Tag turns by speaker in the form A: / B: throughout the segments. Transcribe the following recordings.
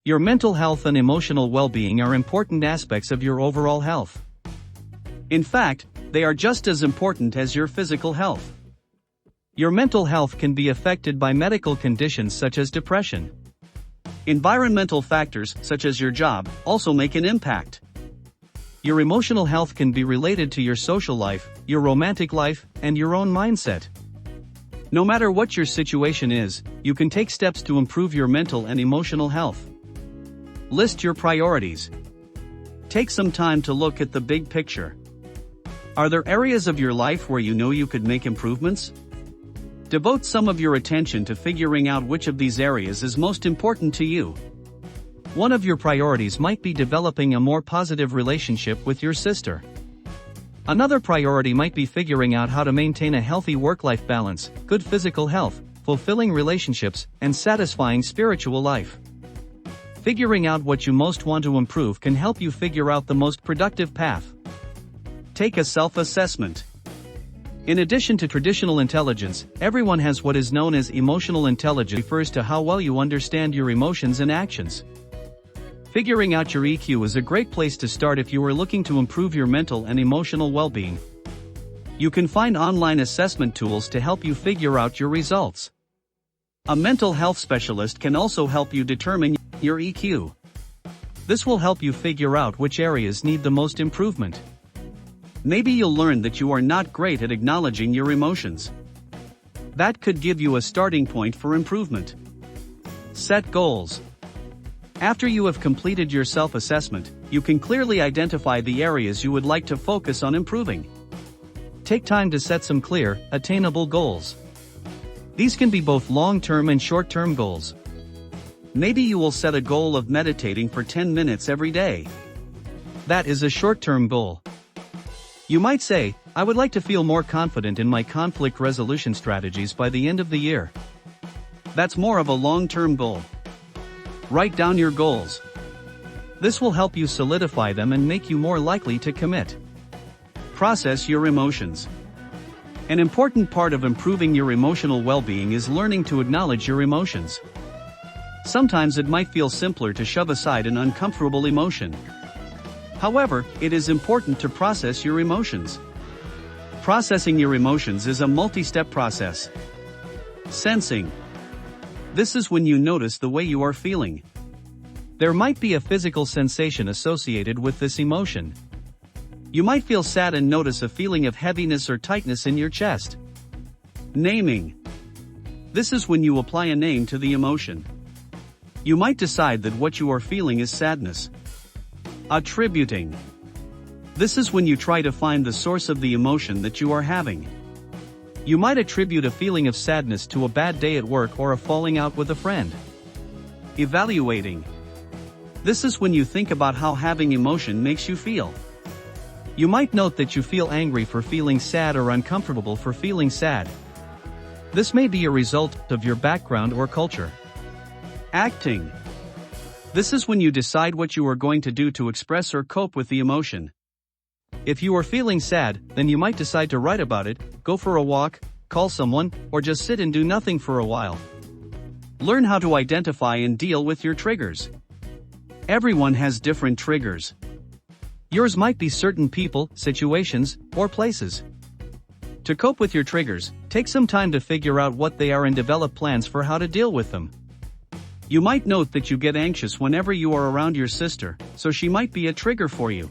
A: Your mental health and emotional well-being are important aspects of your overall health. In fact, they are just as important as your physical health. Your mental health can be affected by medical conditions such as depression. Environmental factors, such as your job, also make an impact. Your emotional health can be related to your social life, your romantic life, and your own mindset. No matter what your situation is, you can take steps to improve your mental and emotional health. List your priorities. Take some time to look at the big picture. Are there areas of your life where you know you could make improvements? Devote some of your attention to figuring out which of these areas is most important to you. One of your priorities might be developing a more positive relationship with your sister. Another priority might be figuring out how to maintain a healthy work-life balance, good physical health, fulfilling relationships, and satisfying spiritual life. Figuring out what you most want to improve can help you figure out the most productive path. Take a self-assessment. In addition to traditional intelligence, everyone has what is known as emotional intelligence. It refers to how well you understand your emotions and actions. Figuring out your EQ is a great place to start if you are looking to improve your mental and emotional well-being. You can find online assessment tools to help you figure out your results. A mental health specialist can also help you determine your EQ. This will help you figure out which areas need the most improvement. Maybe you'll learn that you are not great at acknowledging your emotions. That could give you a starting point for improvement. Set goals. After you have completed your self-assessment, you can clearly identify the areas you would like to focus on improving. Take time to set some clear, attainable goals. These can be both long-term and short-term goals. Maybe you will set a goal of meditating for 10 minutes every day. That is a short-term goal. You might say, I would like to feel more confident in my conflict resolution strategies by the end of the year. That's more of a long-term goal. Write down your goals. This will help you solidify them and make you more likely to commit. Process your emotions. An important part of improving your emotional well-being is learning to acknowledge your emotions. Sometimes it might feel simpler to shove aside an uncomfortable emotion. However, it is important to process your emotions. Processing your emotions is a multi-step process. Sensing. This is when you notice the way you are feeling. There might be a physical sensation associated with this emotion. You might feel sad and notice a feeling of heaviness or tightness in your chest. Naming. This is when you apply a name to the emotion. You might decide that what you are feeling is sadness. Attributing. This is when you try to find the source of the emotion that you are having. You might attribute a feeling of sadness to a bad day at work or a falling out with a friend. Evaluating. This is when you think about how having emotion makes you feel. You might note that you feel angry for feeling sad or uncomfortable for feeling sad. This may be a result of your background or culture. Acting. This is when you decide what you are going to do to express or cope with the emotion. If you are feeling sad, then you might decide to write about it, go for a walk, call someone, or just sit and do nothing for a while. Learn how to identify and deal with your triggers. Everyone has different triggers. Yours might be certain people, situations, or places. To cope with your triggers, take some time to figure out what they are and develop plans for how to deal with them. You might note that you get anxious whenever you are around your sister, so she might be a trigger for you.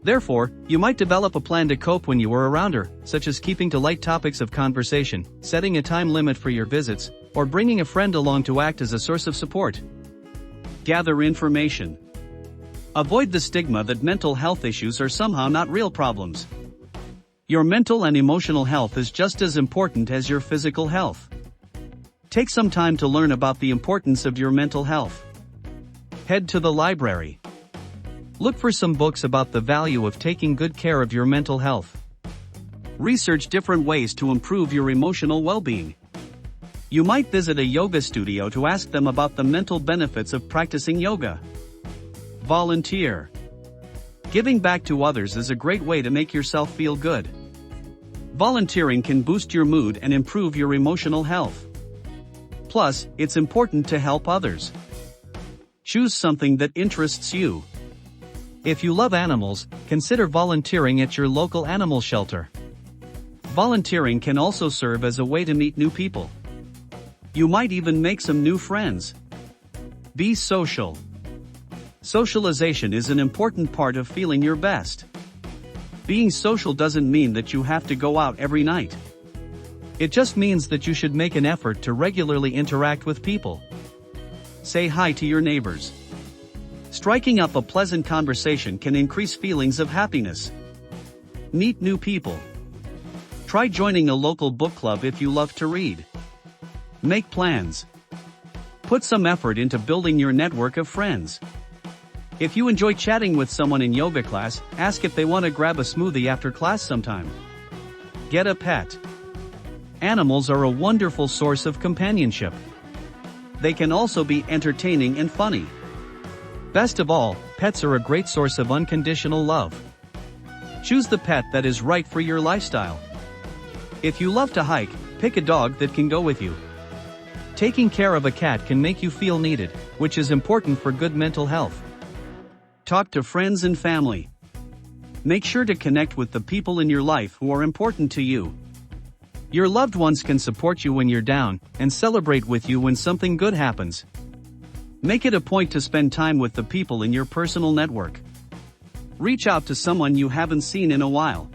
A: Therefore, you might develop a plan to cope when you are around her, such as keeping to light topics of conversation, setting a time limit for your visits, or bringing a friend along to act as a source of support. Gather information. Avoid the stigma that mental health issues are somehow not real problems. Your mental and emotional health is just as important as your physical health. Take some time to learn about the importance of your mental health. Head to the library. Look for some books about the value of taking good care of your mental health. Research different ways to improve your emotional well-being. You might visit a yoga studio to ask them about the mental benefits of practicing yoga. Volunteer. Giving back to others is a great way to make yourself feel good. Volunteering can boost your mood and improve your emotional health. Plus, it's important to help others. Choose something that interests you. If you love animals, consider volunteering at your local animal shelter. Volunteering can also serve as a way to meet new people. You might even make some new friends. Be social. Socialization is an important part of feeling your best. Being social doesn't mean that you have to go out every night. It just means that you should make an effort to regularly interact with people. Say hi to your neighbors. Striking up a pleasant conversation can increase feelings of happiness. Meet new people. Try joining a local book club if you love to read. Make plans. Put some effort into building your network of friends. If you enjoy chatting with someone in yoga class, ask if they want to grab a smoothie after class sometime. Get a pet. Animals are a wonderful source of companionship. They can also be entertaining and funny. Best of all, pets are a great source of unconditional love. Choose the pet that is right for your lifestyle. If you love to hike, pick a dog that can go with you. Taking care of a cat can make you feel needed, which is important for good mental health. Talk to friends and family. Make sure to connect with the people in your life who are important to you. Your loved ones can support you when you're down, and celebrate with you when something good happens. Make it a point to spend time with the people in your personal network. Reach out to someone you haven't seen in a while.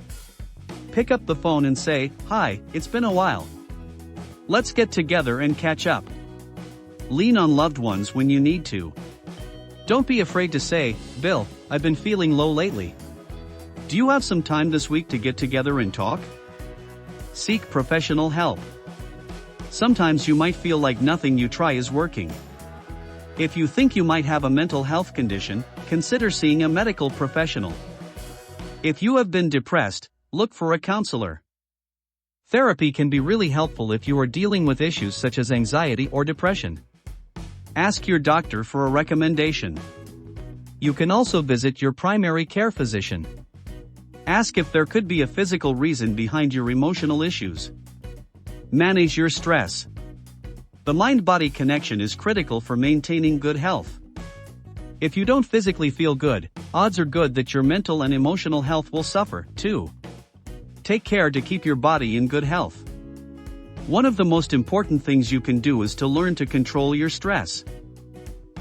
A: Pick up the phone and say, "Hi, it's been a while. Let's get together and catch up." Lean on loved ones when you need to. Don't be afraid to say, "Bill, I've been feeling low lately. Do you have some time this week to get together and talk?" Seek professional help. Sometimes you might feel like nothing you try is working. If you think you might have a mental health condition, consider seeing a medical professional. If you have been depressed, look for a counselor. Therapy can be really helpful if you are dealing with issues such as anxiety or depression. Ask your doctor for a recommendation. You can also visit your primary care physician. Ask if there could be a physical reason behind your emotional issues. Manage your stress. The mind-body connection is critical for maintaining good health. If you don't physically feel good, odds are good that your mental and emotional health will suffer, too. Take care to keep your body in good health. One of the most important things you can do is to learn to control your stress.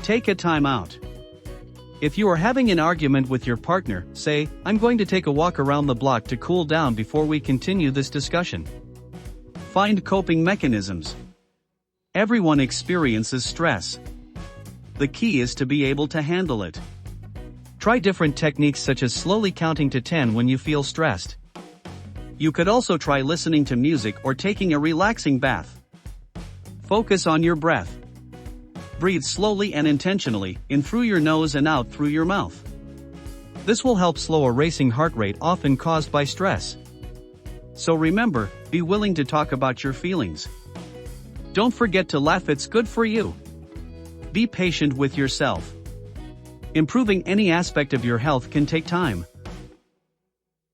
A: Take a time out. If you are having an argument with your partner, say, "I'm going to take a walk around the block to cool down before we continue this discussion." Find coping mechanisms. Everyone experiences stress. The key is to be able to handle it. Try different techniques such as slowly counting to 10 when you feel stressed. You could also try listening to music or taking a relaxing bath. Focus on your breath. Breathe slowly and intentionally, in through your nose and out through your mouth. This will help slow a racing heart rate often caused by stress. So remember, be willing to talk about your feelings. Don't forget to laugh, it's good for you. Be patient with yourself. Improving any aspect of your health can take time.